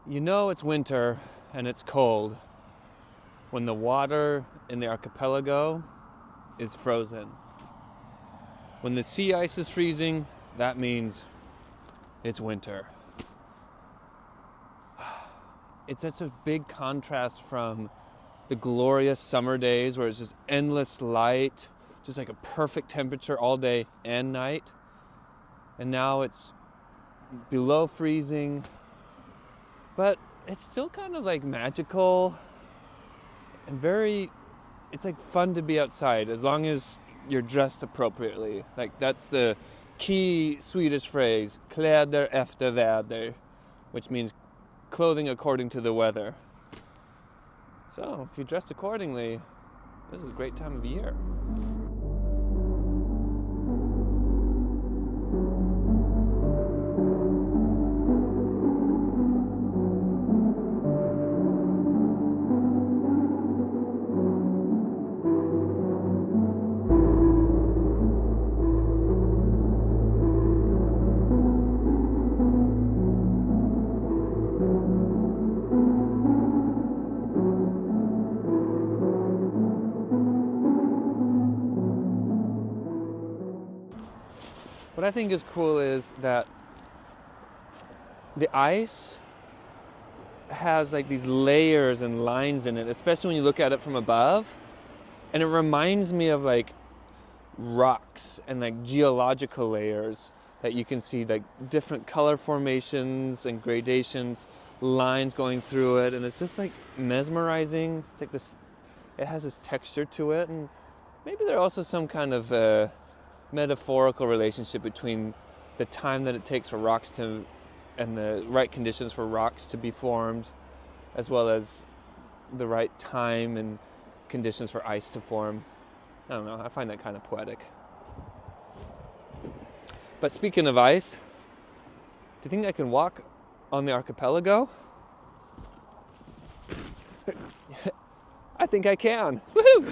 You know it's winter and it's cold when the water in the archipelago is frozen. When the sea ice is freezing, that means it's winter. It's such a big contrast from the glorious summer days where it's just endless light, just like a perfect temperature all day and night. And now it's below freezing, but it's still kind of like magical and it's like fun to be outside as long as you're dressed appropriately. Like that's the key Swedish phrase, kläder efter väder, which means clothing according to the weather. So if you dress accordingly, this is a great time of year. What I think is cool is that the ice has like these layers and lines in it, especially when you look at it from above. And it reminds me of like rocks and like geological layers that you can see like different color formations and gradations, lines going through it. And it's just like mesmerizing. It's like this, it has this texture to it. And maybe there's also some kind of metaphorical relationship between the time that it takes for rocks to, and the right conditions for rocks to be formed, as well as the right time and conditions for ice to form. I don't know, I find that kind of poetic. But speaking of ice, do you think I can walk on the archipelago? I think I can. Woohoo!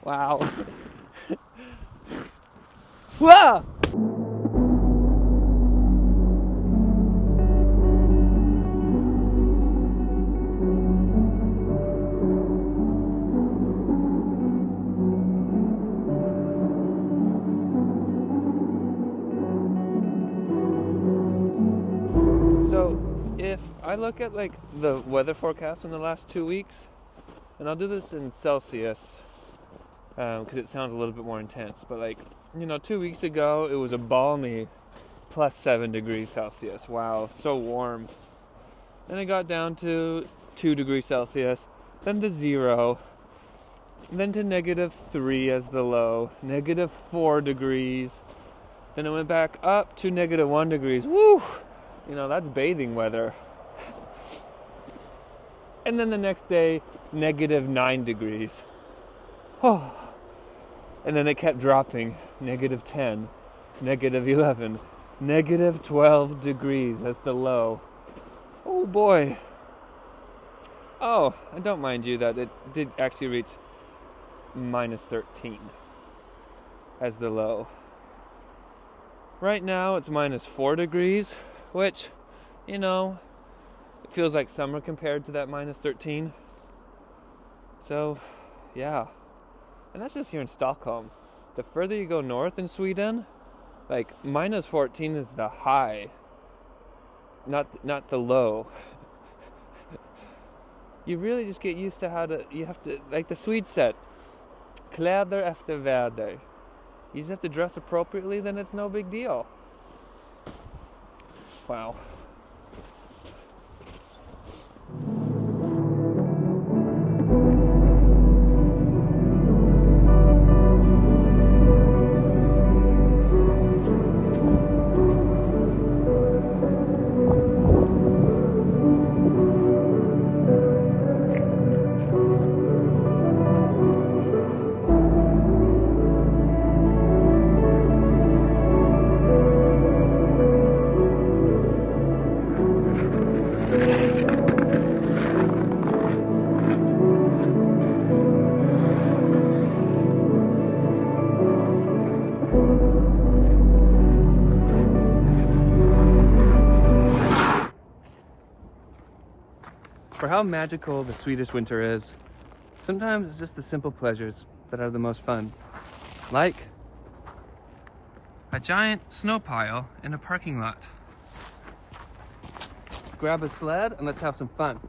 Wow. Whoa! So, if I look at like the weather forecast in the last 2 weeks, and I'll do this in Celsius, because it sounds a little bit more intense, but like, 2 weeks ago it was a balmy plus 7 degrees Celsius. Wow, so warm. Then it got down to 2 degrees Celsius, then to 0, then to -3 as the low, -4 degrees, then it went back up to -1 degrees. Woo! That's bathing weather. And then the next day, -9 degrees. Oh. And then it kept dropping, -10, -11, -12 degrees as the low. Oh boy. Oh, and don't mind you that it did actually reach -13 as the low. Right now it's -4 degrees, which, it feels like summer compared to that -13. So, yeah. And that's just here in Stockholm. The further you go north in Sweden, like -14 is the high, not the low. You really just get used to you have to, like the Swedes said, kläder efter väder. You just have to dress appropriately, then it's no big deal. Wow. For how magical the Swedish winter is, sometimes it's just the simple pleasures that are the most fun. Like a giant snow pile in a parking lot. Grab a sled and let's have some fun.